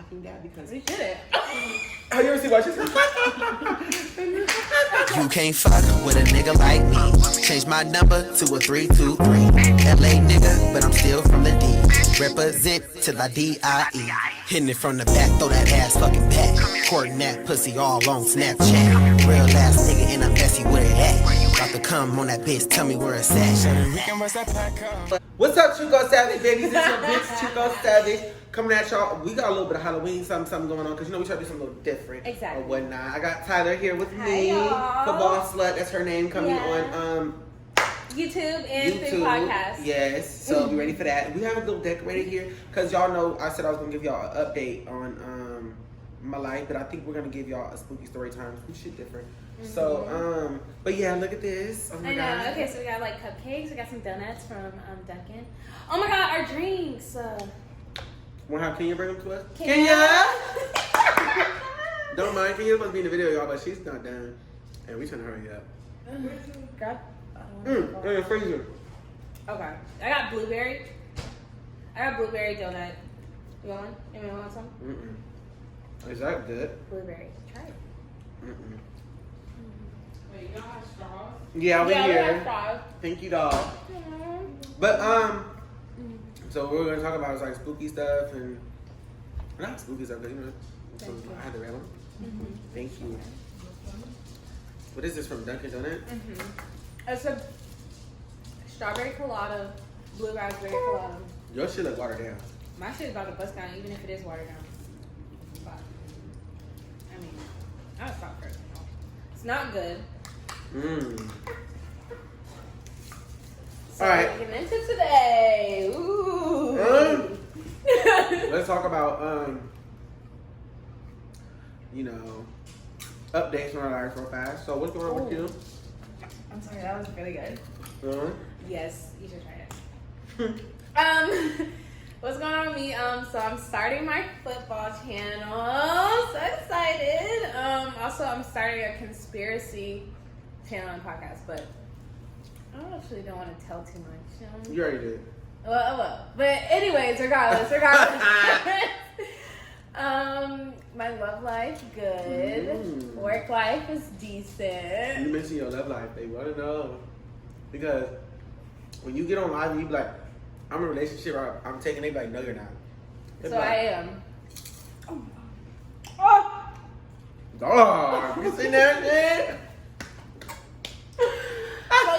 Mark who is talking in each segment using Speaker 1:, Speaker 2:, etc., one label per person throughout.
Speaker 1: talking down because
Speaker 2: We did it.
Speaker 1: have you ever seen watches?
Speaker 3: You can't fuck with a nigga like me. Change my number to a 323. LA nigga, but I'm still from the D. Represent till I D-I-E. Hitting it from the back, throw that ass fucking back. Courting that pussy all on Snapchat. Real ass nigga and I'm messy where it at. About to come on that bitch, tell me where it's at.
Speaker 1: What's up, Chuco Savage babies? It's your bitch Chuco Savage coming at y'all. We got a little bit of Halloween, something going on because you know we try to do something a little different
Speaker 2: Exactly.
Speaker 1: or whatnot. I got Tyler here with me,
Speaker 2: y'all.
Speaker 1: Football Slut. That's her name coming on
Speaker 2: YouTube and through podcasts.
Speaker 1: Yes, so be ready for that. We have a little decorated here because y'all know I said I was gonna give y'all an update on my life, but I think we're gonna give y'all a spooky story time. Some shit different.
Speaker 2: Mm-hmm.
Speaker 1: So but yeah, look at this. Oh my
Speaker 2: I know.
Speaker 1: God.
Speaker 2: Okay, so we got like cupcakes. We got some donuts from Dunkin'. Oh my God, our drinks.
Speaker 1: Wanna have Kenya bring them to us?
Speaker 2: Kenya?
Speaker 1: Don't mind, Kenya's supposed to be in the video, y'all, but she's not done. And we trying to hurry up.
Speaker 2: Grab.
Speaker 1: In the freezer.
Speaker 2: Okay. I got blueberry. Donut. You want one? You want some?
Speaker 1: Is that good?
Speaker 2: Blueberry. Try it.
Speaker 4: Wait, you don't have straws?
Speaker 1: Yeah, we
Speaker 2: we have
Speaker 1: here.
Speaker 2: straws.
Speaker 1: Thank you, dog. But so what we're gonna talk about is like spooky stuff and not spooky stuff, but you know, so I had the red one. Thank you. What is this from Dunkin' Donut?
Speaker 2: It's a strawberry colada, blue raspberry colada.
Speaker 1: Your shit look watered down.
Speaker 2: My shit is about to bust down, even if it is watered down. But, I mean, I was stop first. It's not good. So
Speaker 1: All right.
Speaker 2: we're getting into today. Ooh.
Speaker 1: Let's talk about you know, updates on our lives real fast. So what's going on with you?
Speaker 2: I'm sorry, that was really good.
Speaker 1: Uh-huh.
Speaker 2: Yes, you should try it. What's going on with me? So I'm starting my football channel. So excited. Also, I'm starting a conspiracy channel and podcast, but I actually don't want to tell too much.
Speaker 1: You already did.
Speaker 2: Well. But anyways, regardless. My love life, good. Work life is decent.
Speaker 1: You mentioned your love life, they want to know. Because when you get on live and you be like, I'm in a relationship or I'm taking it, like, no, you're not. It's
Speaker 2: So
Speaker 1: like,
Speaker 2: I am.
Speaker 1: dog, you seen that shit?
Speaker 2: So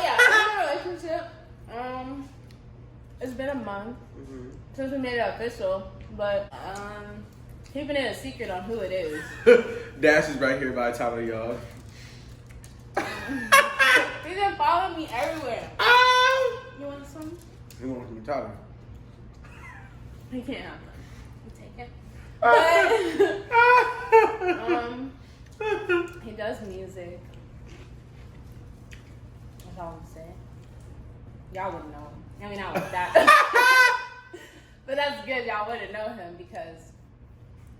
Speaker 2: yeah, I'm in a relationship. It's been a month since we made it official, but keeping it a secret on who it is.
Speaker 1: Dash is right here by the top of y'all.
Speaker 2: He's been following me everywhere. You want some?
Speaker 1: He wants me talking.
Speaker 2: He can't have them. You take it. But he does music. That's all I'm saying. Y'all wouldn't know him. I mean, not like that. But that's good. Y'all wouldn't know him because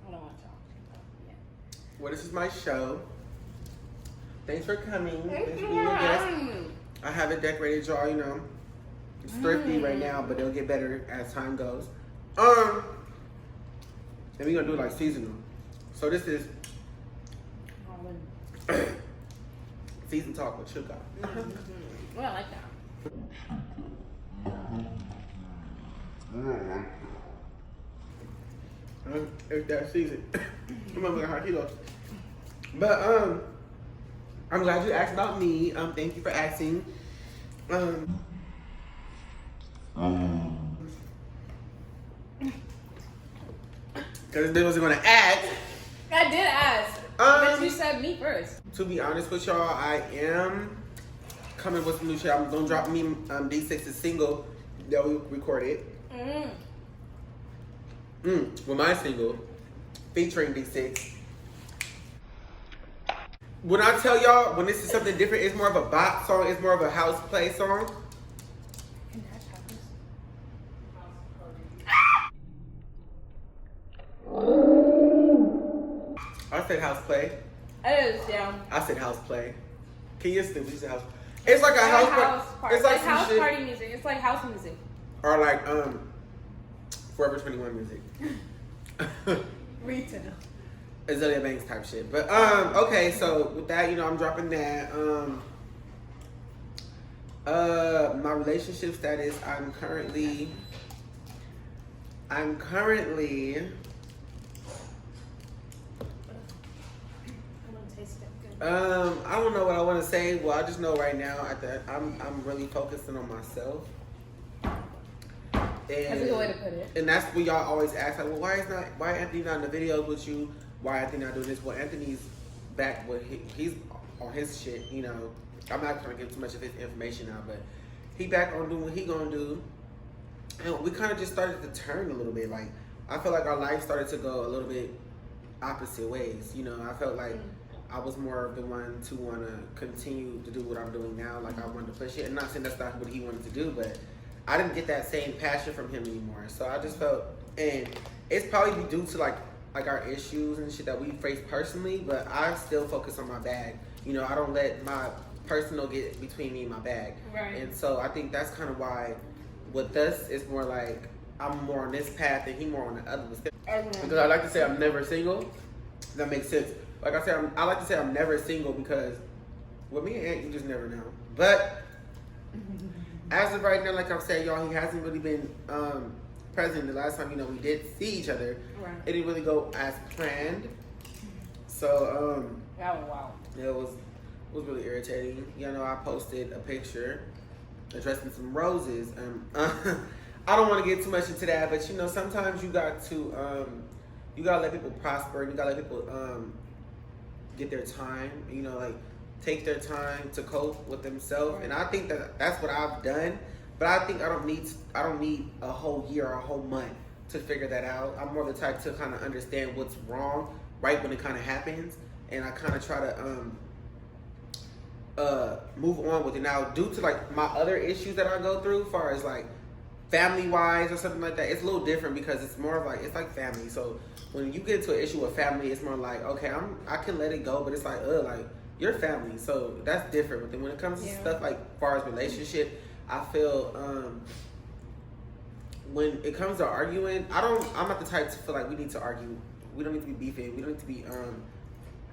Speaker 2: I don't want y'all to know him yet.
Speaker 1: Well, this is my show. Thanks for coming.
Speaker 2: Thank
Speaker 1: Thanks
Speaker 2: you
Speaker 1: for being a guest.
Speaker 2: for having me.
Speaker 1: I have it decorated, y'all, you know. It's thrifty right now, but it'll get better as time goes. And we're gonna do it like seasonal. So this is
Speaker 2: I wouldn't.
Speaker 1: season talk with Chuka.
Speaker 2: Well, I like that.
Speaker 1: It's that season. I'm gonna look at hot kilos. But I'm glad you asked about me. Thank you for asking. Because they wasn't gonna ask.
Speaker 2: I did ask, but you said me first.
Speaker 1: To be honest with y'all, I am coming with some new shit. I'm gonna drop me D6's single that we recorded. With my single featuring D6. When I tell y'all, when this is something different, it's more of a bop song, it's more of a house play song.
Speaker 2: Can Dash have this?
Speaker 1: I said house play.
Speaker 2: It is, yeah.
Speaker 1: I said house play. Can you still say house? It's like a house
Speaker 2: party.
Speaker 1: It's like
Speaker 2: It's
Speaker 1: some
Speaker 2: house
Speaker 1: shit.
Speaker 2: party music. It's like house music.
Speaker 1: Or like Forever 21 music. Azalea Banks type shit. But okay, so with that, you know, I'm dropping that. My relationship status, I'm currently I don't know what I want to say. Well, I just know right now I'm really focusing on myself. And,
Speaker 2: That's a good way to put it.
Speaker 1: And that's what y'all always ask, like, well, why Anthony not in the videos with you? Why Anthony not doing this? Well, Anthony's back with he's on his shit, you know. I'm not trying to give too much of his information out, but he back on doing what he gonna do. And we kind of just started to turn a little bit. Like, I felt like our life started to go a little bit opposite ways. You know, I felt like I was more of the one to want to continue to do what I'm doing now. Like, I wanted to push it. And not saying that's not what he wanted to do, but I didn't get that same passion from him anymore. So I just felt, and it's probably due to like our issues and shit that we face personally, but I still focus on my bag. You know, I don't let my personal get between me and my bag.
Speaker 2: Right.
Speaker 1: And so I think that's kind of why with us, it's more like I'm more on this path and he more on the other. Because I like to say I'm never single. That makes sense. Like I said, I like to say I'm never single because with me and Aunt, you just never know. But as of right now, like I'm saying, y'all, he hasn't really been present. The last time, you know, we did see each other,
Speaker 2: Right.
Speaker 1: It didn't really go as planned. So,
Speaker 2: wow.
Speaker 1: it was really irritating. You know, I posted a picture addressing some roses. I don't want to get too much into that, but you know, sometimes you got to let people prosper, and you gotta let people get their time. You know, like take their time to cope with themselves. And I think that's what I've done. But I think I don't need a whole year or a whole month to figure that out. I'm more the type to kind of understand what's wrong right when it kind of happens, and I kind of try to move on with it. Now, due to like my other issues that I go through, as far as like family wise or something like that, it's a little different because it's more of like it's like family. So when you get into an issue with family, it's more like okay, I can let it go, but it's like you're family, so that's different. But then when it comes to stuff like far as relationship, I feel when it comes to arguing, I'm not the type to feel like we need to argue. We don't need to be beefing. We don't need to be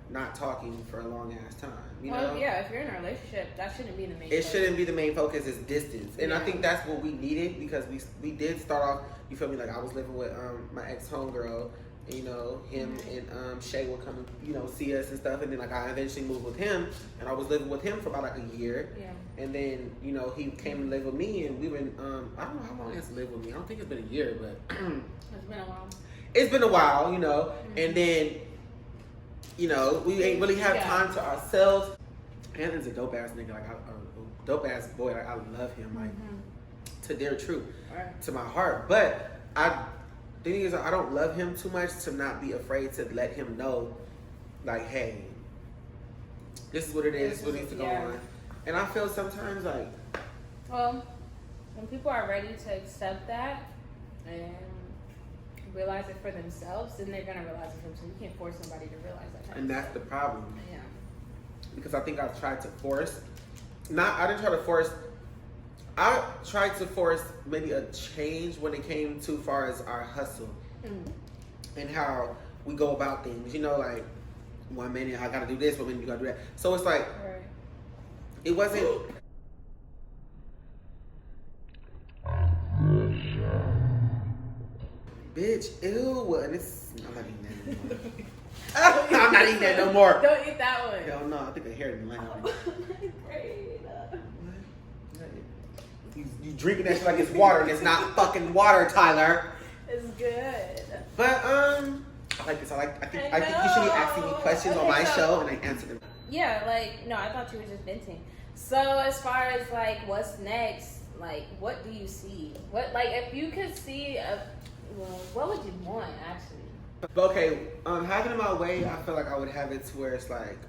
Speaker 1: not talking for a long ass time. You know?
Speaker 2: Yeah, if you're in a relationship, that shouldn't be the main focus.
Speaker 1: Shouldn't be the main focus, it's distance. And I think that's what we needed because we did start off, you feel me, like I was living with my ex homegirl, and, you know, him and Shay would come and, you know, see us and stuff, and then like I eventually moved with him, and I was living with him for about like a year.
Speaker 2: Yeah.
Speaker 1: And then, you know, he came and lived with me, and we've been I don't know how long he has lived with me. I don't think it's been a year, but
Speaker 2: It's been a while.
Speaker 1: It's been a while, you know. And then, you know, we ain't really have time to ourselves. Hannah's a dope ass nigga, like a dope ass boy. Like I love him, like to their truth, to my heart. But the thing is, I don't love him too much to not be afraid to let him know, like, hey, this is what it is. This is what needs to go on. And I feel sometimes like,
Speaker 2: well, when people are ready to accept that and realize it for themselves, then they're gonna realize it for themselves. You can't force somebody to realize that.
Speaker 1: And that's the problem.
Speaker 2: Yeah.
Speaker 1: Because I think I've tried to force. I didn't try to force. I tried to force maybe a change when it came too far as our hustle and how we go about things. You know, like 1 minute I gotta do this, 1 minute you gotta do that. So it's like it wasn't. Bitch, ew. And I'm not eating that no more. I'm not eating that no more.
Speaker 2: Don't eat that one.
Speaker 1: Hell no, I think I hear it in the line.
Speaker 2: Great.
Speaker 1: You drinking that shit like it's water, and it's not fucking water, Tyler.
Speaker 2: It's good.
Speaker 1: But I like this. I think you should be asking me questions on my show, and I answer them.
Speaker 2: Yeah, like no, I thought you were just venting. So as far as like what's next, like what do you see? What like if you could see what would you want actually?
Speaker 1: But okay, having it my way, I feel like I would have it to where it's like,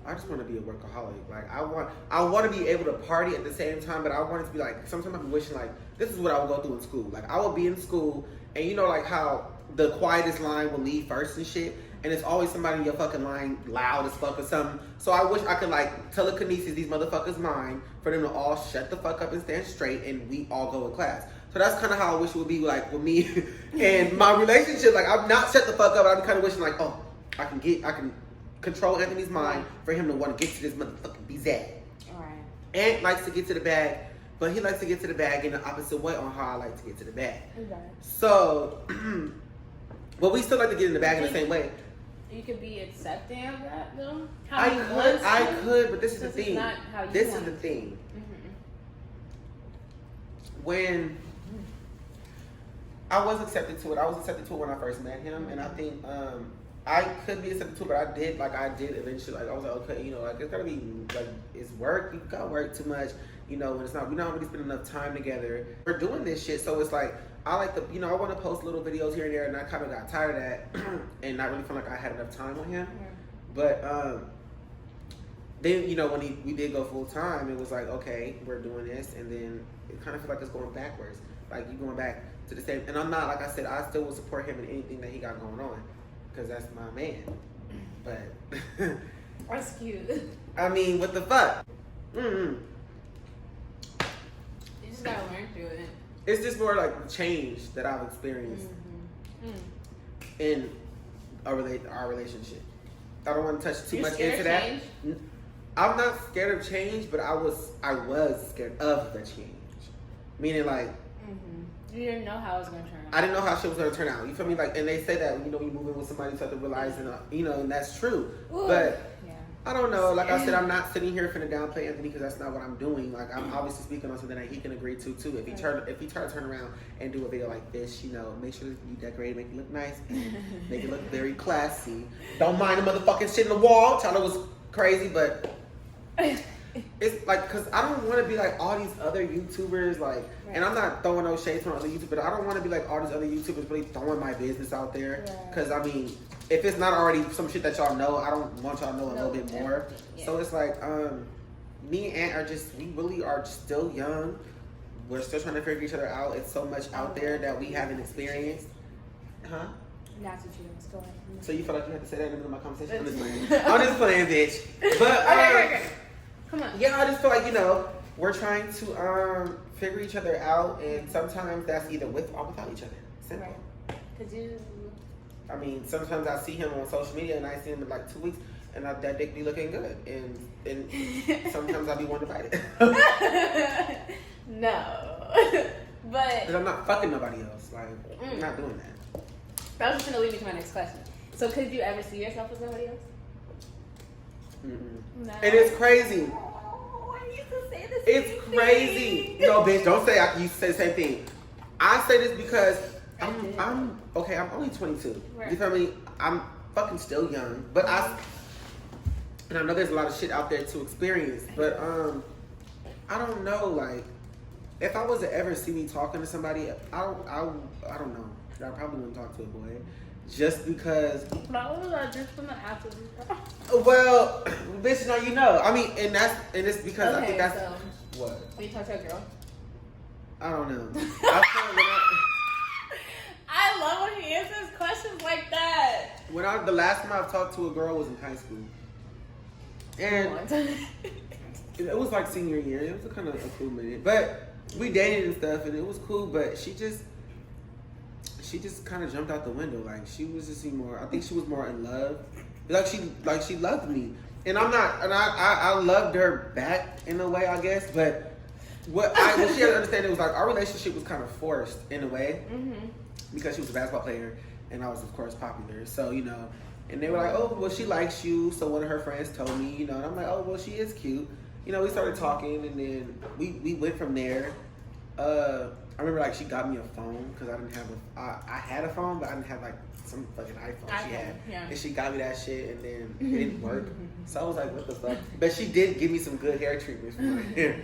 Speaker 1: I just want to be a workaholic. Like I want to be able to party at the same time, but I want it to be like, sometimes I'm wishing like, this is what I would go through in school. Like I would be in school, and you know like how the quietest line will leave first and shit, and it's always somebody in your fucking line loud as fuck or something. So I wish I could like telekinesis these motherfuckers' mind for them to all shut the fuck up and stand straight, and we all go in class. So that's kind of how I wish it would be like with me and my relationship. Like I'm not shut the fuck up. I'm kind of wishing like, oh, I can control Anthony's mind for him to want to get to this motherfucking bizarre.
Speaker 2: Alright.
Speaker 1: Ant likes to get to the bag, but he likes to get to the bag in the opposite way on how I like to get to the bag.
Speaker 2: Okay.
Speaker 1: So, but we still like to get in the bag in the same way.
Speaker 2: You could be accepting of that though.
Speaker 1: I could, but this is the thing.
Speaker 2: Not how you
Speaker 1: This is
Speaker 2: want
Speaker 1: the
Speaker 2: it.
Speaker 1: thing.
Speaker 2: Mm-hmm.
Speaker 1: When I was accepted to it, I was accepted to it when I first met him, and I think I could be accepted to it, but I did eventually. Like I was like, okay, you know, like it's gotta be like it's work. You gotta work too much, you know. And it's not we're not really spending enough time together. We're doing this shit, so it's like I like to, you know, I want to post little videos here and there, and I kind of got tired of that, and not really feel like I had enough time with him.
Speaker 2: Yeah.
Speaker 1: But then you know when we did go full time, it was like okay, we're doing this, and then it kind of feels like it's going backwards. Like you going back to the same, and I'm not, like I said, I still will support him in anything that he got going on, because that's my man. But
Speaker 2: That's cute.
Speaker 1: I mean, what the fuck?
Speaker 2: You just gotta learn through it.
Speaker 1: It's just more like change that I've experienced in our relationship. I don't want to touch too
Speaker 2: You're
Speaker 1: much
Speaker 2: scared
Speaker 1: into
Speaker 2: of
Speaker 1: that.
Speaker 2: change?
Speaker 1: I'm not scared of change, but I was scared of the change. Meaning like
Speaker 2: You didn't know how it was gonna turn out.
Speaker 1: I didn't know how shit was gonna turn out. You feel me? Like, and they say that you know when you move in with somebody, you have to realize, and you know, and that's true.
Speaker 2: Ooh.
Speaker 1: But
Speaker 2: Yeah.
Speaker 1: I don't know. Like I said, I'm not sitting here finna downplay Anthony because that's not what I'm doing. Like I'm obviously speaking on something that he can agree to too. If he try to turn around and do a video like this, you know, make sure you decorate it, make it look nice, and make it look very classy. Don't mind the motherfucking shit in the wall. Tyler was crazy, but it's like because I don't want to be like all these other YouTubers, like, and I'm not throwing no shade from other YouTubers, but I don't want to be like all these other YouTubers really throwing my business out there. Because I mean, if it's not already some shit that y'all know, I don't want y'all to know a little bit more.
Speaker 2: Yeah.
Speaker 1: So it's like, me and Ant we really are still young. We're still trying to figure each other out. It's so much out there that we haven't experienced. Huh?
Speaker 2: That's what you was going.
Speaker 1: So you feel like you had to say that in the middle of my conversation? I'm just playing. I'm just playing, bitch. But
Speaker 2: Okay. Come on.
Speaker 1: yeah, I just feel like, you know, we're trying to figure each other out, and sometimes that's either with or without each other. Simple.
Speaker 2: Right. Cause you.
Speaker 1: I mean, sometimes I see him on social media and I see him in like 2 weeks, and that dick be looking good, and sometimes I be wanting to fight it.
Speaker 2: No. But
Speaker 1: Because I'm not fucking nobody else. Like, I'm not doing that.
Speaker 2: that was just gonna lead me to my next question. So could you ever see yourself with somebody else?
Speaker 1: Mm-mm.
Speaker 2: No.
Speaker 1: And it's crazy.
Speaker 2: Oh, I used to say this.
Speaker 1: It's crazy. No, bitch, don't say you say the same thing. I say this because I'm okay. I'm only 22.
Speaker 2: Right.
Speaker 1: You feel me? I'm fucking still young, but I know there's a lot of shit out there to experience. But I don't know. Like, if I was to ever see me talking to somebody, I don't know. I probably wouldn't talk to a boy, just because.
Speaker 2: What was I just gonna ask you?
Speaker 1: Well, bitch, now you know. I mean, and it's because I think that's
Speaker 2: so
Speaker 1: what.
Speaker 2: when you talk to a girl.
Speaker 1: I don't know. I feel like
Speaker 2: I love when he answers questions like that.
Speaker 1: the last time I've talked to a girl was in high school, and it was like senior year. It was a kind of a cool minute, but we dated and stuff, and it was cool. But she just kind of jumped out the window. Like she was just more. I think she was more in love. Like she loved me, and I'm not. And I loved her back in a way, I guess. But what she had to understand, it was like our relationship was kind of forced in a way. Because she was a basketball player and I was of course popular, so you know, and they were like, oh well, she likes you. So one of her friends told me, you know, and I'm like, oh well, she is cute, you know. We started talking, and then we went from there. I remember like she got me a phone because I didn't have I had a phone, but I didn't have like some fucking iPhone she had, and she got me that shit, and then it didn't work. So I was like, what the fuck? But she did give me some good hair treatments for my hair.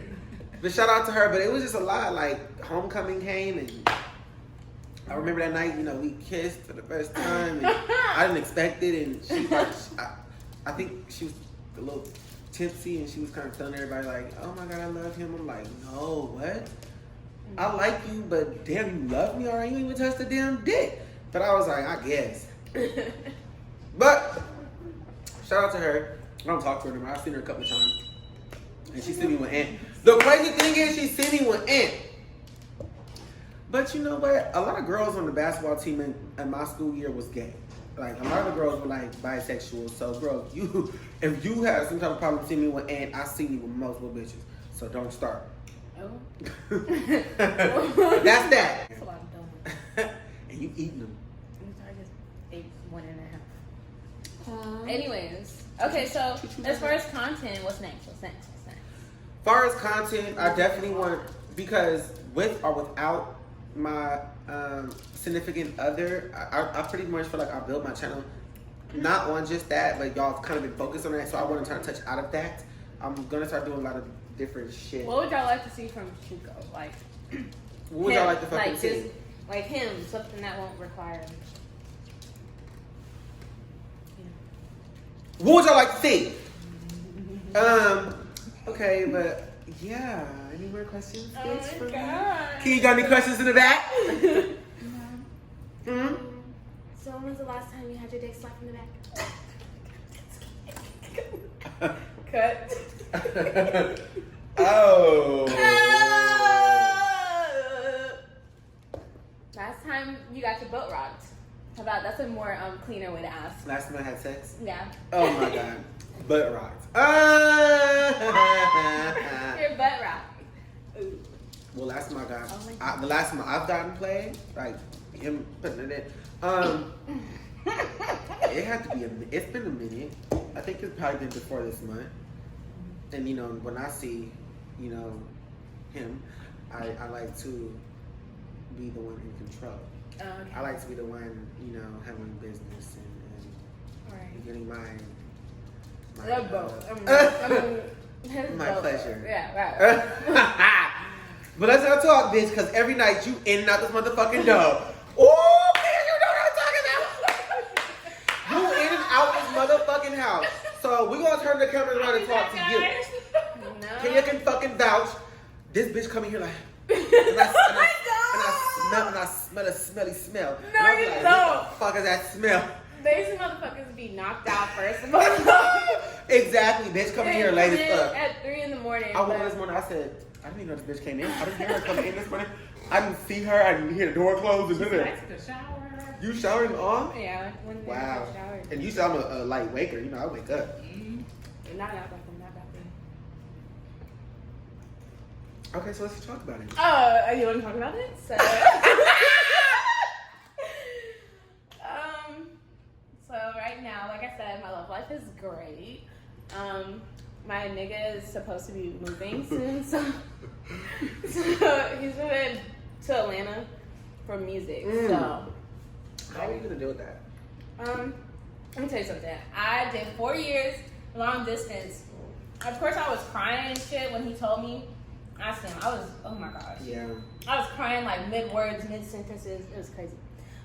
Speaker 1: But shout out to her. But it was just a lot. Like homecoming came, and I remember that night, you know, we kissed for the first time, and I didn't expect it, and she like, I think she was a little tipsy, and she was kind of telling everybody like, oh my God, I love him. I'm like, no, what? I like you, but damn, you love me, alright? You ain't even touched the damn dick. But I was like, I guess. But shout out to her. I don't talk to her anymore. I've seen her a couple of times, and she seen me with Ant. The crazy thing is, she seen me with Ant. But you know what? A lot of girls on the basketball team in my school year was gay. Like, a lot of the girls were like bisexual. So, bro, if you have some type of problem seeing me with Ant, I see you with multiple bitches. So don't start.
Speaker 2: Oh.
Speaker 1: That's that.
Speaker 2: That's a lot of donuts.
Speaker 1: And you eating them.
Speaker 2: I just ate 1.5. Anyways, okay, so as far as content, what's next? What's next?
Speaker 1: As far as content, I definitely want, because with or without my significant other, I pretty much feel like I built my channel not on just that, but y'all have kind of been focused on that, so I want to try to touch out of that. I'm gonna start doing a lot of different shit.
Speaker 2: What would y'all like to see from Chuco? Like,
Speaker 1: what would y'all like to fucking see?
Speaker 2: Like him, something that won't require.
Speaker 1: What would y'all like to see? Okay, but yeah. Any more questions?
Speaker 2: Oh my god.
Speaker 1: Can you got any questions in the back?
Speaker 2: No. So when was the last time you had your dick slapped in the back? Cut.
Speaker 1: Oh.
Speaker 2: Last time you got your butt rocked. How about that's a more cleaner way to ask.
Speaker 1: Last time I had sex?
Speaker 2: Yeah.
Speaker 1: Oh my god. Butt rocked.
Speaker 2: Your butt rocked. Ooh.
Speaker 1: Well, last time I got,
Speaker 2: Oh my God.
Speaker 1: the last time I've gotten played, like him putting it in, it had to be it's been a minute. I think it's probably been before this month. And you know, when I see, you know, him, I like to be the one in control.
Speaker 2: Oh, okay.
Speaker 1: I like to be the one, you know, handling business and
Speaker 2: Alright.
Speaker 1: getting my my pleasure.
Speaker 2: Yeah, right.
Speaker 1: But let's not talk, bitch, because every night you in and out this motherfucking door. Oh, man, you know what I'm talking about. You in and out this motherfucking house. So we're going to turn the cameras around and talk to you.
Speaker 2: No.
Speaker 1: Can you fucking vouch? This bitch coming here like, and I smell a smelly smell.
Speaker 2: No,
Speaker 1: and I'm
Speaker 2: you
Speaker 1: like,
Speaker 2: don't.
Speaker 1: What the fuck is that smell?
Speaker 2: These motherfuckers be knocked out first of all.
Speaker 1: Exactly, bitch coming here late as fuck.
Speaker 2: At 3 in the morning.
Speaker 1: I woke up this morning, I said, I didn't even know this bitch came in. I didn't hear her coming in this morning. I didn't see her. I didn't hear the door close. And
Speaker 4: I took a shower.
Speaker 1: you showering on?
Speaker 2: Yeah, when they
Speaker 1: Wow.
Speaker 2: showered.
Speaker 1: And you said I'm a light waker. You know, I wake up.
Speaker 2: Not that thing.
Speaker 1: Okay, so let's talk about it.
Speaker 2: You want to talk about it? So, so right now, like I said, my love life is great. My nigga is supposed to be moving soon, so he's moving to Atlanta for music. So,
Speaker 1: how are you gonna deal with that?
Speaker 2: let me tell you something. I did 4 years long distance. Of course, I was crying and shit when he told me. I was, oh my gosh.
Speaker 1: Yeah.
Speaker 2: I was crying like mid-words, mid-sentences. It was crazy.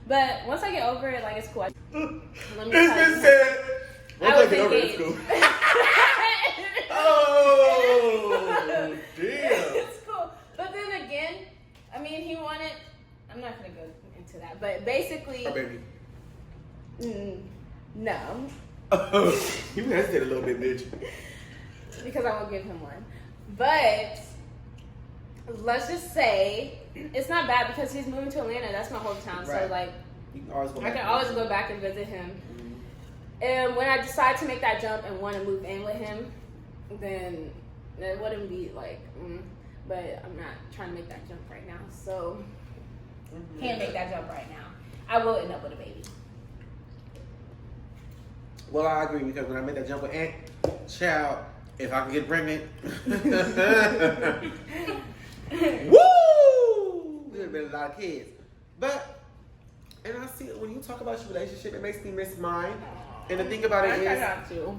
Speaker 2: But once I get over it, like, it's cool. Let me
Speaker 1: This
Speaker 2: tell
Speaker 1: bitch
Speaker 2: you.
Speaker 1: said, once
Speaker 2: I
Speaker 1: I
Speaker 2: was
Speaker 1: get over it,
Speaker 2: engaged.
Speaker 1: it's cool. Oh, damn.
Speaker 2: It's cool. But then again, I mean, he wanted, I'm not going to go into that, but basically,
Speaker 1: Oh, baby.
Speaker 2: no,
Speaker 1: You hesitated a little bit, bitch.
Speaker 2: because I won't give him one. But let's just say it's not bad because he's moving to Atlanta. That's my hometown.
Speaker 1: Right.
Speaker 2: So, like,
Speaker 1: You can always go
Speaker 2: I
Speaker 1: back.
Speaker 2: can always go back and visit him. And when I decide to make that jump and want to move in with him, then it wouldn't be like, but I'm not trying to make that jump right now. So, can't make that jump right now. I will end up with a baby.
Speaker 1: Well, I agree because when I made that jump with Aunt, child, if I can get pregnant, woo! There have been a lot of kids. But, and I see when you talk about your relationship, it makes me miss mine. And the thing about it
Speaker 2: I
Speaker 1: is,
Speaker 2: got to.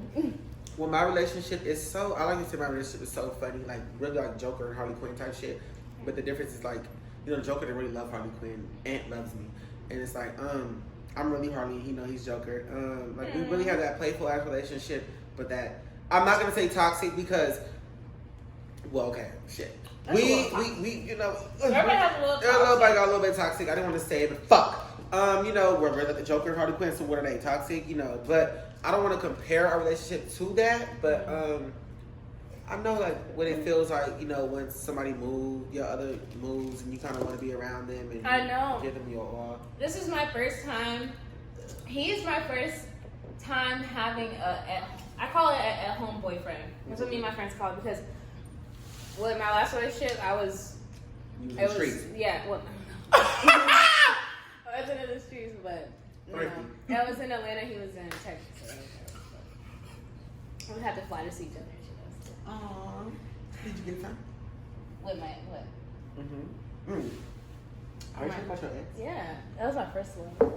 Speaker 1: well, my relationship is so, I like to say my relationship is so funny, like really like Joker and Harley Quinn type shit. But the difference is like, you know, Joker didn't really love Harley Quinn. Aunt loves me. And it's like, I'm really Harley, you know, he's Joker. Like we really have that playful ass relationship, but that, I'm not gonna say toxic because, well, okay, shit. We, you know,
Speaker 2: Everybody has a little toxic.
Speaker 1: everybody got a little bit toxic. I didn't want to say it, but fuck. You know, we're like the Joker and Harley Quinn, so what are they? Toxic, you know, but I don't want to compare our relationship to that, but I know, like, what it feels like, you know, when somebody your other moves, and you kind of want to be around them and
Speaker 2: I know.
Speaker 1: give them your all.
Speaker 2: This is my first time. He's my first time having I call it a home boyfriend. That's what me and my friends call it, because with my last relationship,
Speaker 1: You was in the streets.
Speaker 2: Yeah, well, I wasn't in the streets, but no. I was in Atlanta, he was in Texas. So we had to fly to see each other.
Speaker 1: Aww. Did you get time?
Speaker 2: With my what?
Speaker 1: Are you talking about your ex?
Speaker 2: Yeah, that was my first one.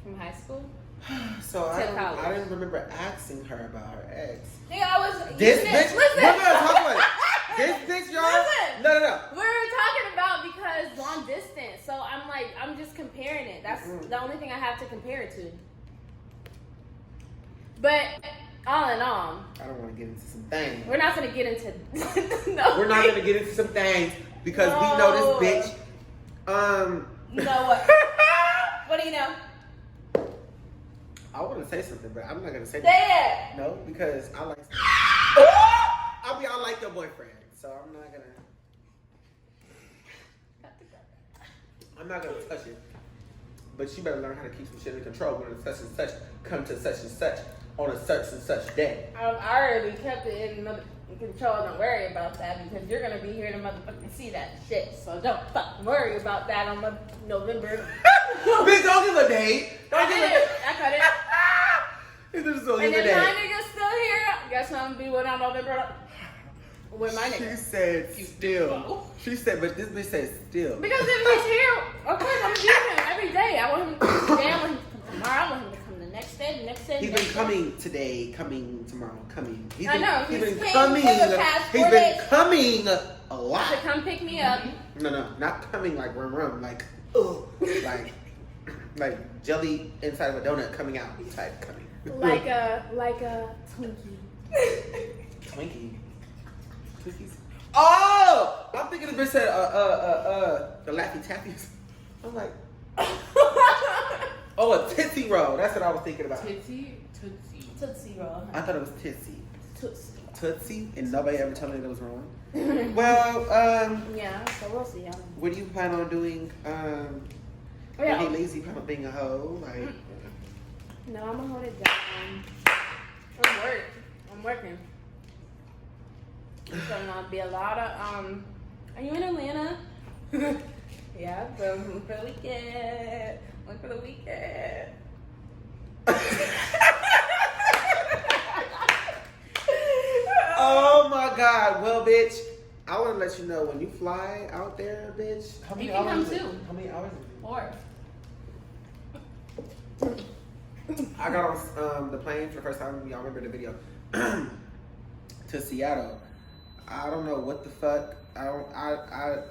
Speaker 2: From high school.
Speaker 1: So I didn't remember asking her about her ex.
Speaker 2: Yeah, I was.
Speaker 1: This bitch.
Speaker 2: Listen.
Speaker 1: We're gonna talk about it. This bitch, y'all.
Speaker 2: Listen.
Speaker 1: No.
Speaker 2: We were talking about because long distance. So I'm just comparing it. That's the only thing I have to compare it to. But all in all,
Speaker 1: I don't want to get into some things.
Speaker 2: we're not gonna get into. No,
Speaker 1: We're not gonna get into some things because we know this bitch.
Speaker 2: You know what? What do you know?
Speaker 1: I want to say something, but I'm not gonna say
Speaker 2: Say it.
Speaker 1: No, because I like. I like your boyfriend, so I'm not gonna touch it. But you better learn how to keep some shit in control when it's such and such come to such and such on a such and such day.
Speaker 2: I already kept it in control. Don't worry about that, because you're gonna be here to motherfucking see that shit. So don't fucking worry about that on November.
Speaker 1: Bitch, don't give a date.
Speaker 2: I cut it.
Speaker 1: It's just don't
Speaker 2: And
Speaker 1: give a
Speaker 2: then my
Speaker 1: date.
Speaker 2: nigga's still here. Guess I'm gonna be with on November with my
Speaker 1: She
Speaker 2: nigga.
Speaker 1: said still. She said, but this bitch said still.
Speaker 2: Because if he's here, of course I'm gonna him every day. I want him to come today. I want him to come tomorrow. I want him to come the next day, the next day.
Speaker 1: He's been coming today, coming tomorrow, coming. He's
Speaker 2: I
Speaker 1: been,
Speaker 2: know,
Speaker 1: He's
Speaker 2: he's
Speaker 1: been
Speaker 2: came
Speaker 1: coming.
Speaker 2: for the past
Speaker 1: He's
Speaker 2: 4
Speaker 1: been
Speaker 2: days.
Speaker 1: coming a lot.
Speaker 2: To come pick me up.
Speaker 1: No, not coming like rum, like like jelly inside of a donut coming out type coming.
Speaker 2: Like a Twinkie.
Speaker 1: Twinkies. Oh, I'm thinking the bitch said the Laffy Taffies. I'm like, oh, a Tootsie Roll. That's what I was thinking about.
Speaker 4: Tootsie.
Speaker 2: Tootsie Roll.
Speaker 1: I thought it was Tootsie.
Speaker 2: Tootsie.
Speaker 1: And nobody ever told me that it was wrong. Well,
Speaker 2: Yeah, so we'll see.
Speaker 1: what do you plan on doing? Any lazy plan on being a hoe? Like,
Speaker 2: No, I'm gonna hold it down. I'm working. There's gonna be a lot of Are you in Atlanta? Yeah, for the weekend. Look for the weekend.
Speaker 1: oh my God. Well, bitch, I want to let you know when you fly out there, bitch. How many
Speaker 2: You can come
Speaker 1: hours?
Speaker 2: too.
Speaker 1: How many hours?
Speaker 2: 4.
Speaker 1: I got on the plane for the first time. Y'all remember the video to Seattle. I don't know what the fuck. I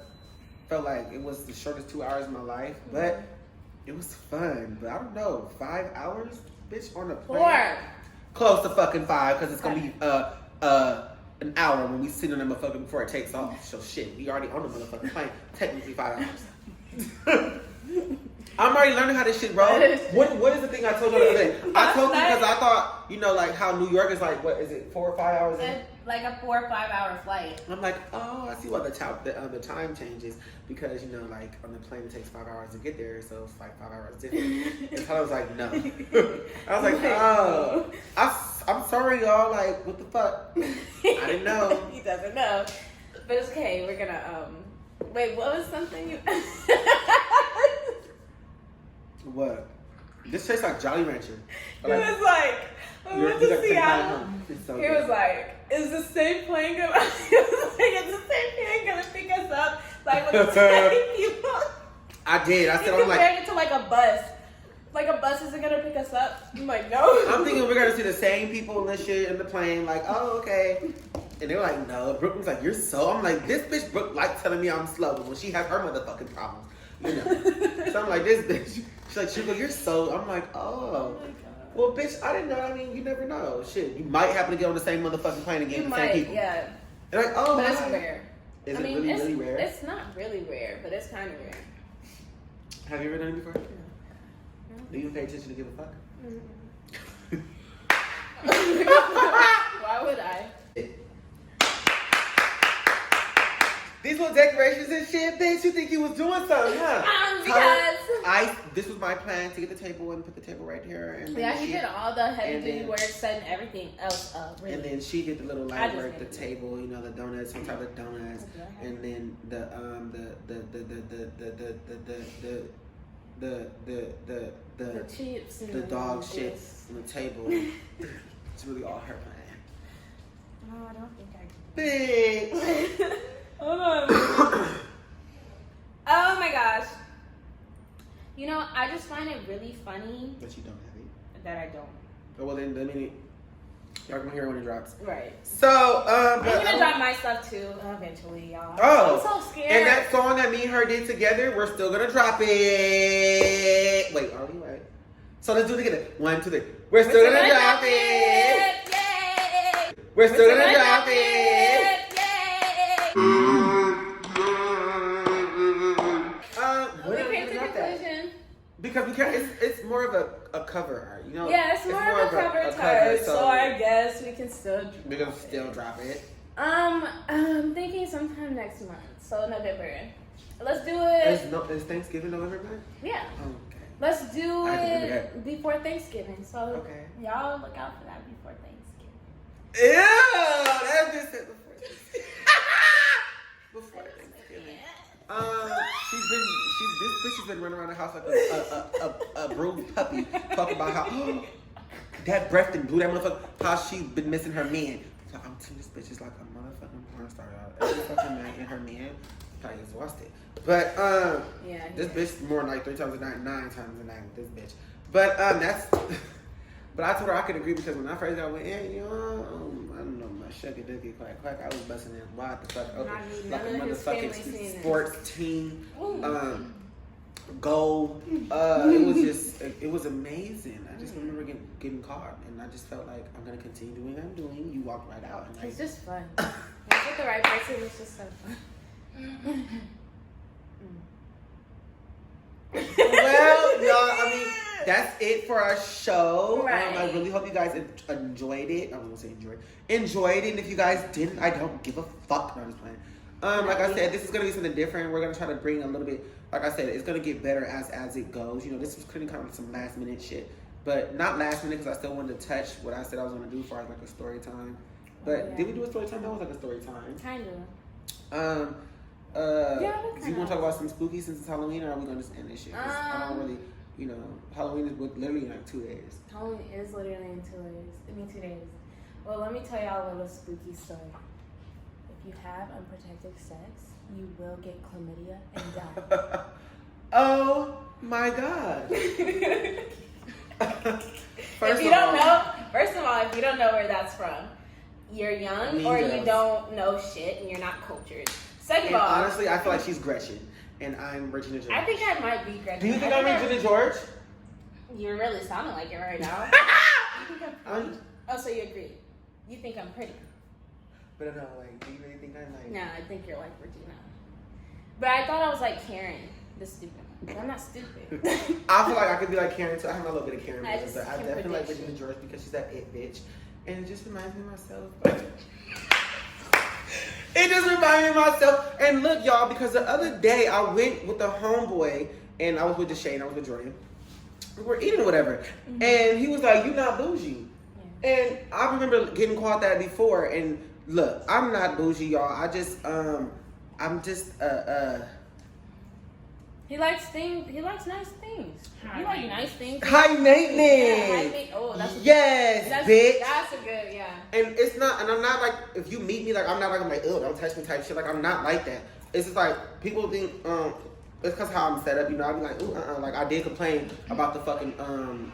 Speaker 1: felt like it was the shortest 2 hours of my life, but it was fun. But I don't know, 5 hours, bitch, on the plane.
Speaker 2: 4.
Speaker 1: Close to fucking 5, because it's gonna be an hour when we sit on the motherfucker before it takes off. So shit, we already on the motherfucking plane. Technically 5 hours. I'm already learning how this shit roll. What is the thing I told you the other day? I told you because I thought, you know, like how New York is like, what is it, 4 or 5 hours?
Speaker 2: It's like a 4 or 5 hour flight.
Speaker 1: I'm like, oh, I see why the time changes, because, you know, like on the plane it takes 5 hours to get there, so it's like 5 hours different. And I was like, no. I was like, oh, I'm sorry, y'all. Like, what the fuck? I didn't know.
Speaker 2: He doesn't know, but it's okay. We're gonna Wait, what was something you?
Speaker 1: What? This tastes like Jolly Rancher.
Speaker 2: He was like, we went to Seattle.
Speaker 1: So
Speaker 2: He
Speaker 1: good.
Speaker 2: was like, is the same plane gonna? He was like, is the same plane gonna pick us up? Like with the same people?
Speaker 1: I did. I
Speaker 2: He
Speaker 1: said, I'm
Speaker 2: compared
Speaker 1: like,
Speaker 2: it to like a bus. Like a bus isn't gonna pick us up. I'm like, no.
Speaker 1: I'm thinking we're gonna see the same people and this shit in the plane. Like, oh, okay. And they were like, no. Brooke was like, you're so. I'm like, this bitch Brooke like telling me I'm slow, but when she has her motherfucking problems, you know. So I'm like, this bitch. She's like, Chuco, you're so. I'm like, oh. Well, bitch, I didn't know. I mean, you never know. Shit, you might happen to get on the same motherfucking plane again with the same people.
Speaker 2: Yeah.
Speaker 1: They're like, oh,
Speaker 2: But it's
Speaker 1: hi.
Speaker 2: rare.
Speaker 1: Is it really rare?
Speaker 2: It's not really rare, but it's kind of rare.
Speaker 1: Have you ever done it before? Do you pay attention to give a fuck?
Speaker 2: Why would I?
Speaker 1: These little decorations and shit, bitch. You think you was doing something, huh?
Speaker 2: Because
Speaker 1: this was my plan to get the table and put the table right here. And
Speaker 2: yeah, he did all the heavy
Speaker 1: and
Speaker 2: duty
Speaker 1: then-
Speaker 2: work, setting everything else up. Really.
Speaker 1: And then she did the little
Speaker 2: I
Speaker 1: light
Speaker 2: just
Speaker 1: work, the
Speaker 2: made it.
Speaker 1: table, you know, the donuts, some type of donuts,
Speaker 2: Okay.
Speaker 1: and then the
Speaker 2: chips and
Speaker 1: the dog shit
Speaker 2: this.
Speaker 1: on the table. It's really all her plan.
Speaker 2: No, I don't think I
Speaker 1: Bitch.
Speaker 2: Hold on. Oh my gosh. You know, I just find it really funny
Speaker 1: But you don't have it.
Speaker 2: that I don't.
Speaker 1: Oh, well then, let me. Y'all can hear it when it drops.
Speaker 2: Right.
Speaker 1: So,
Speaker 2: I'm
Speaker 1: but,
Speaker 2: gonna drop my stuff too eventually, y'all.
Speaker 1: Oh.
Speaker 2: I'm so scared.
Speaker 1: And that song that me and her did together, we're still gonna drop it. Wait, are we right? So let's do it together. 1, 2, 3. We're still gonna drop it.
Speaker 2: Yay!
Speaker 1: We're still gonna drop it.
Speaker 2: Yay!
Speaker 1: When
Speaker 2: We
Speaker 1: are we
Speaker 2: came
Speaker 1: gonna
Speaker 2: to
Speaker 1: drop that?
Speaker 2: conclusion.
Speaker 1: Because we can't. It's more of a cover art, you know.
Speaker 2: Yeah, it's more of a cover type, so I guess we can still drop
Speaker 1: we're gonna
Speaker 2: it.
Speaker 1: still drop it.
Speaker 2: I'm thinking sometime next month, so November. Let's do it.
Speaker 1: Is Thanksgiving November, man?
Speaker 2: Yeah.
Speaker 1: Okay.
Speaker 2: Let's do
Speaker 1: I have to do
Speaker 2: it before Thanksgiving. So
Speaker 1: Okay.
Speaker 2: y'all look out for that before Thanksgiving.
Speaker 1: Ew, that just said before Thanksgiving. Before Thanksgiving. This bitch has been running around the house like a bruised puppy, talking about how that breath and blew that motherfucker. How she been missing her man. So I'm telling this bitch is like a motherfucking porn star. Y'all. Every fucking man and her man probably exhausted. But
Speaker 2: Yeah.
Speaker 1: this bitch more than like 3 times a night, 9 times a night with this bitch. But that's. But I told her I could agree because when I first got with Aunt, you know, I don't know, my shucky ducky quack quack, I was busting in wide the fuck open
Speaker 2: Not me,
Speaker 1: like a
Speaker 2: none of his family
Speaker 1: motherfucking
Speaker 2: seen it.
Speaker 1: sports team.
Speaker 2: Ooh.
Speaker 1: Goal. It was just, it was amazing. I just remember getting caught, and I just felt like I'm gonna continue doing what I'm doing. You walked right out, and like,
Speaker 2: It's just fun. When you get the right person, it's just so fun.
Speaker 1: well, y'all, I mean, that's it for our show.
Speaker 2: Right.
Speaker 1: I really hope you guys enjoyed it. I was gonna say enjoyed it. And if you guys didn't, I don't give a fuck. No, I'm just playing. Like I said, this is gonna be something different. We're gonna try to bring a little bit. Like I said, it's gonna get better as it goes. You know, this was kind of some last minute shit, but not last minute because I still wanted to touch what I said I was gonna do for like a story time. But did we do a story time? That was like a story time.
Speaker 2: Kind of.
Speaker 1: Do you want to talk about some spooky since it's Halloween, or are we gonna just end this shit? 'Cause I don't really, you know, Halloween is literally in like 2 days.
Speaker 2: Halloween is literally in 2 days. I mean, 2 days. Well, let me tell y'all a little spooky story. If you have unprotected sex, you will get chlamydia and die.
Speaker 1: Oh my god!
Speaker 2: If you don't know, first of all, if you don't know where that's from, you're young
Speaker 1: Mean
Speaker 2: or
Speaker 1: Girls.
Speaker 2: you don't know shit and you're not cultured. Second
Speaker 1: And
Speaker 2: of all,
Speaker 1: honestly, I feel like she's Gretchen, and I'm Regina George.
Speaker 2: I think I might be Gretchen.
Speaker 1: Do you think I'm Regina George?
Speaker 2: You're really sounding like it right now. Oh, so you agree? You think I'm pretty?
Speaker 1: But no, like, do you really think I'm like?
Speaker 2: No, I think you're like Regina. But I thought I was like Karen, the stupid one. But I'm not stupid.
Speaker 1: I feel like I could be like Karen too. I have a little bit of Karen,
Speaker 2: I
Speaker 1: vibes,
Speaker 2: just
Speaker 1: but I
Speaker 2: can
Speaker 1: definitely like
Speaker 2: predict
Speaker 1: Regina George because she's that it bitch, and it just reminds me of myself. It just reminds me of myself. And look, y'all, because the other day I went with the homeboy, and I was with Deshane, I was with Jordan. We were eating or whatever, and he was like, "You not bougie," and I remember getting called that before. And look, I'm not bougie, y'all. I just I'm just
Speaker 2: He likes things. He likes nice things. You like nice things.
Speaker 1: high maintenance.
Speaker 2: Yeah, high maintenance. Oh, that's
Speaker 1: yes, bitch.
Speaker 2: That's a good, yeah.
Speaker 1: And it's not, and I'm not like, if you meet me, like, I'm not like, I'm like, oh, don't touch me type shit. Like, I'm not like that. It's just like, people think, it's because how I'm set up, you know. I be like, ooh, like, I did complain about the fucking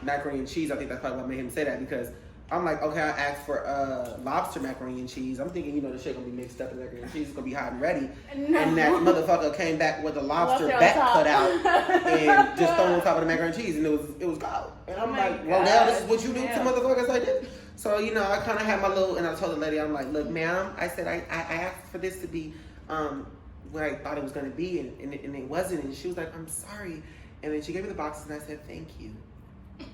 Speaker 1: macaroni and cheese. I think that's probably what made him say that, because I'm like, okay, I asked for lobster macaroni and cheese. I'm thinking, you know, the shit gonna be mixed up in macaroni and cheese. It's gonna be hot and ready.
Speaker 2: No.
Speaker 1: And that motherfucker came back with a lobster
Speaker 2: Lobster on
Speaker 1: back
Speaker 2: top.
Speaker 1: cut out and just thrown on top of the macaroni and cheese, and it was gone. And I'm
Speaker 2: my
Speaker 1: like, well, now this is
Speaker 2: God.
Speaker 1: what you do
Speaker 2: Yeah.
Speaker 1: to motherfuckers like this. So, you know, I kind of had my little, and I told the lady, I'm like, look, ma'am, I said, I asked for this to be what I thought it was going to be, and it wasn't. And she was like, I'm sorry. And then she gave me the boxes, and I said, thank you.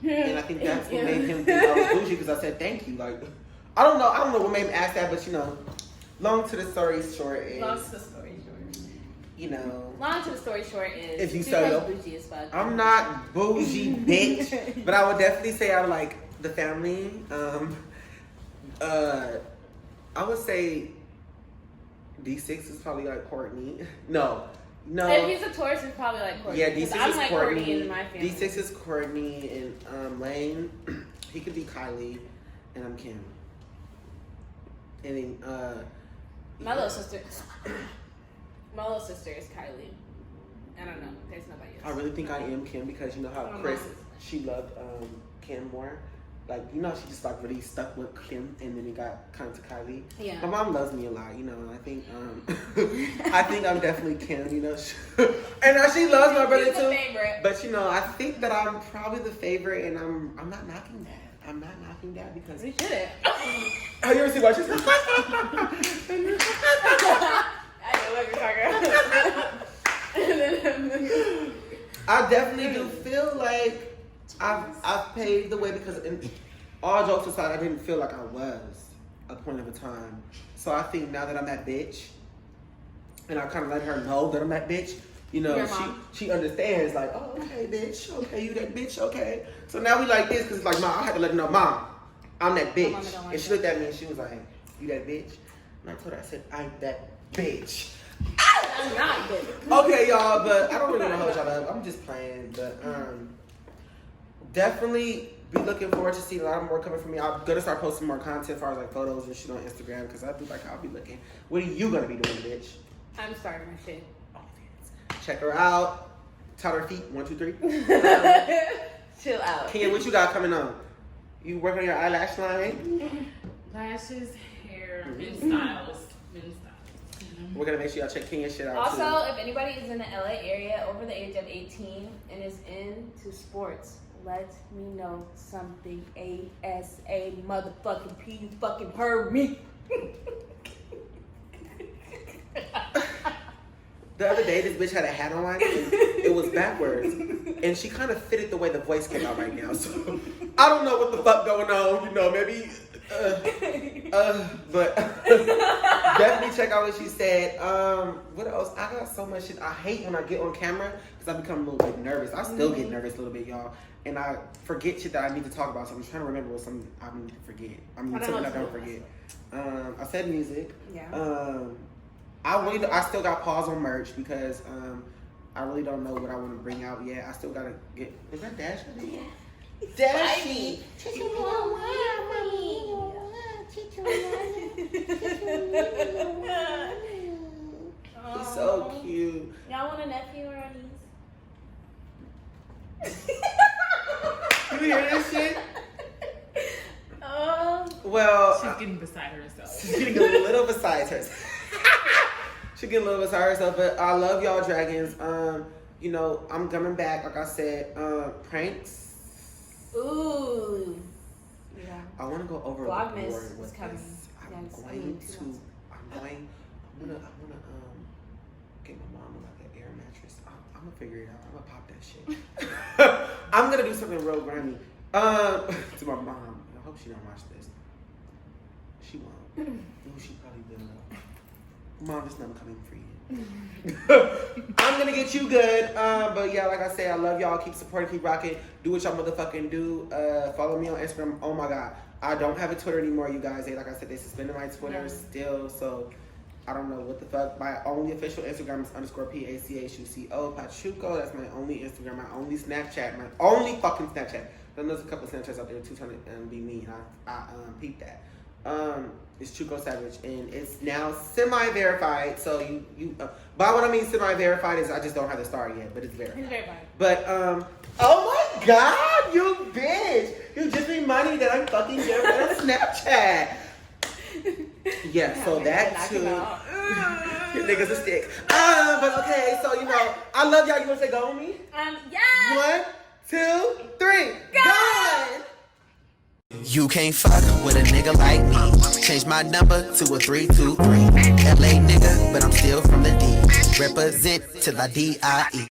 Speaker 1: And I think that's what made him think I was bougie because I said thank you. Like, I don't know what made him ask that, but you know, long to the story short is.
Speaker 2: Long to the story short.
Speaker 1: You know.
Speaker 2: Long to the story short is.
Speaker 1: If you say
Speaker 2: bougie as fuck.
Speaker 1: I'm not bougie, bitch, but I would definitely say I like the family. I would say D6 is probably like Courtney. No.
Speaker 2: If he's a Taurus, it's probably like Courtney.
Speaker 1: Yeah, D6
Speaker 2: I'm
Speaker 1: is
Speaker 2: like
Speaker 1: Courtney.
Speaker 2: in my family.
Speaker 1: D6 is Courtney and Lane. He could be Kylie, and I'm Kim. And then
Speaker 2: my little sister. My little sister is Kylie. I don't know. There's nobody else.
Speaker 1: I really think I am Kim because you know how Chris, she loved Kim more. Like, you know, she just like really stuck with Kim and then it got kind of to Kylie.
Speaker 2: Yeah.
Speaker 1: My mom loves me a lot, you know. I think I think I'm definitely Kim, you know. And she loves my brother too.
Speaker 2: Favorite.
Speaker 1: But you know, I think that I'm probably the favorite and I'm not knocking that. I'm not knocking that because
Speaker 2: We shouldn't.
Speaker 1: have you ever seen Watches?
Speaker 2: I know what you're talking about.
Speaker 1: I definitely do feel like I've paved the way because in all jokes aside, I didn't feel like I was a point of a time. So I think now that I'm that bitch, and I kind of let her know that I'm that bitch, you know, she understands like, oh, okay, bitch, okay, you that bitch, okay. So now we like this because it's like, Mom, I had to let her know, Mom, I'm that bitch. And she looked at me and she was like, you that bitch? And I told her, I said, I'm that bitch.
Speaker 2: I'm not bitch.
Speaker 1: Okay, y'all, but I don't really want to hold y'all up. I'm just playing, but definitely be looking forward to see a lot more coming from me. I'm gonna start posting more content as far as like photos and shit on Instagram because I do like I'll be looking. What are you gonna be doing, bitch?
Speaker 2: I'm starting my shit.
Speaker 1: Check her out. Tell her feet. 1, 2, 3.
Speaker 2: Chill out.
Speaker 1: Kenya, what you got coming on? You working on your eyelash line?
Speaker 4: Lashes, hair, men's styles.
Speaker 1: We're gonna make sure y'all check Kenya's shit out
Speaker 2: Also, if anybody is in the LA area over the age of 18 and is into sports, let me know something ASA motherfucking P. You fucking heard me.
Speaker 1: The other day, this bitch had a hat on, and it was backwards, and she kind of fitted the way the voice came out right now. So I don't know what the fuck going on. You know, maybe, but definitely check out what she said. What else? I got so much shit. I hate when I get on camera because I become a little bit nervous. I still get nervous a little bit, y'all, and I forget shit that I need to talk about. So I'm trying to remember what something I need to forget. Something I don't forget. I said music.
Speaker 2: Yeah.
Speaker 1: I still got pause on merch because I really don't know what I want to bring out yet. I still gotta get. Is that Dash?
Speaker 2: Yeah.
Speaker 1: Dashy. He's so cute.
Speaker 2: Y'all want a nephew or a niece?
Speaker 1: You hear this shit?
Speaker 4: Well, she's getting beside herself.
Speaker 1: She's getting a little beside herself. She getting a little beside herself, but I love y'all dragons. You know, I'm coming back, like I said, pranks.
Speaker 2: Ooh. Yeah.
Speaker 1: I want to go over
Speaker 2: Vlogmas
Speaker 1: the board with
Speaker 2: is coming.
Speaker 1: this. I'm
Speaker 2: Yes,
Speaker 1: gonna get my mom like an air mattress. I'm gonna figure it out. I'm gonna pop that shit. I'm gonna do something real grimy. To my mom. I hope she don't watch this. She won't. Ooh, she probably will. Mom, this number coming for you. I'm gonna get you good. But yeah, like I said, I love y'all. Keep supporting, keep rocking. Do what y'all motherfucking do. Follow me on Instagram. Oh my god, I don't have a Twitter anymore, you guys. Like I said, they suspended my Twitter still, so I don't know what the fuck. My only official Instagram is _PACHUCO Pachuco. That's my only Instagram, my only Snapchat, my only fucking Snapchat. Then there's a couple of Snapchats out there too trying to be me. I peeped that. It's Chuco Savage, and it's now semi-verified. So you by what I mean semi-verified is I just don't have the star yet, but it's verified.
Speaker 2: It's verified.
Speaker 1: But oh my god, you bitch! You just reminded me that I'm fucking there on Snapchat. Yeah, so that too. Your niggas a stick. But okay, so you know, I love y'all. You wanna say go on me?
Speaker 2: Yeah.
Speaker 1: 1, 2, 3, go!
Speaker 3: You can't fuck with a nigga like me. Change my number to a 323. LA nigga, but I'm still from the D. Represent till I die.